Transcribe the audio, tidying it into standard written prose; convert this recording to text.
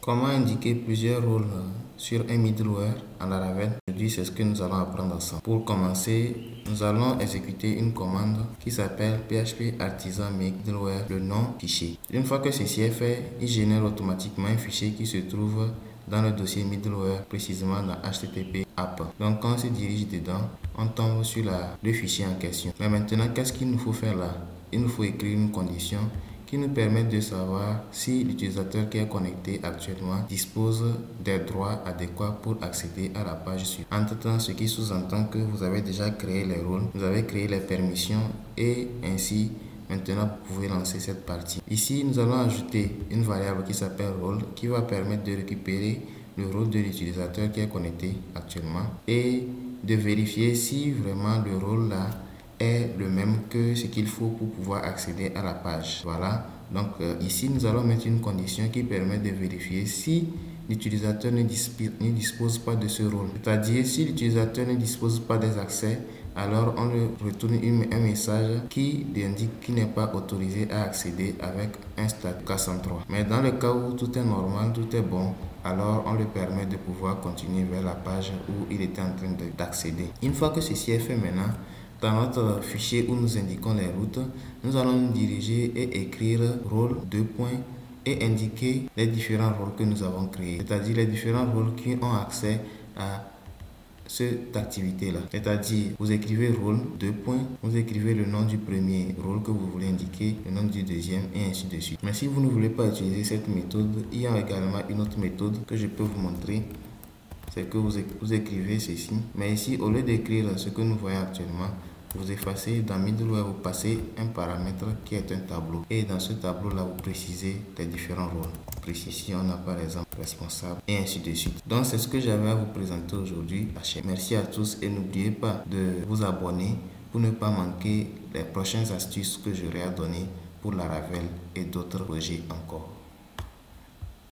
Comment indiquer plusieurs rôles sur un middleware en Laravel? Aujourd'hui, c'est ce que nous allons apprendre ensemble. Pour commencer, nous allons exécuter une commande qui s'appelle php artisan middleware, le nom fichier. Une fois que ceci est fait, il génère automatiquement un fichier qui se trouve dans le dossier middleware, précisément dans http app. Donc quand on se dirige dedans, on tombe sur le fichier en question. Mais maintenant, qu'est-ce qu'il nous faut faire là? Il nous faut écrire une condition qui nous permet de savoir si l'utilisateur qui est connecté actuellement dispose des droits adéquats pour accéder à la page suivante. Entre-temps, ce qui sous-entend que vous avez déjà créé les rôles, vous avez créé les permissions et ainsi maintenant vous pouvez lancer cette partie. Ici, nous allons ajouter une variable qui s'appelle rôle qui va permettre de récupérer le rôle de l'utilisateur qui est connecté actuellement et de vérifier si vraiment le rôle là est le même que ce qu'il faut pour pouvoir accéder à la page. Voilà, donc ici nous allons mettre une condition qui permet de vérifier si l'utilisateur ne dispose pas de ce rôle. C'est-à-dire si l'utilisateur ne dispose pas des accès, alors on lui retourne un message qui indique qu'il n'est pas autorisé à accéder avec un statut K103. Mais dans le cas où tout est normal, tout est bon, alors on lui permet de pouvoir continuer vers la page où il était en train d'accéder. Une fois que ceci est fait maintenant, dans notre fichier où nous indiquons les routes, nous allons nous diriger et écrire rôle et indiquer les différents rôles que nous avons créés, c'est-à-dire les différents rôles qui ont accès à cette activité-là. C'est-à-dire, vous écrivez rôle, vous écrivez le nom du premier rôle que vous voulez indiquer, le nom du deuxième et ainsi de suite. Mais si vous ne voulez pas utiliser cette méthode, il y a également une autre méthode que je peux vous montrer. C'est que vous écrivez ceci. Mais ici, au lieu d'écrire ce que nous voyons actuellement, vous effacez dans middleware, vous passez un paramètre qui est un tableau. Et dans ce tableau-là, vous précisez les différents rôles. Ici, on a par exemple responsable et ainsi de suite. Donc, c'est ce que j'avais à vous présenter aujourd'hui. Merci à tous et n'oubliez pas de vous abonner pour ne pas manquer les prochaines astuces que j'aurai à donner pour Laravel et d'autres projets encore.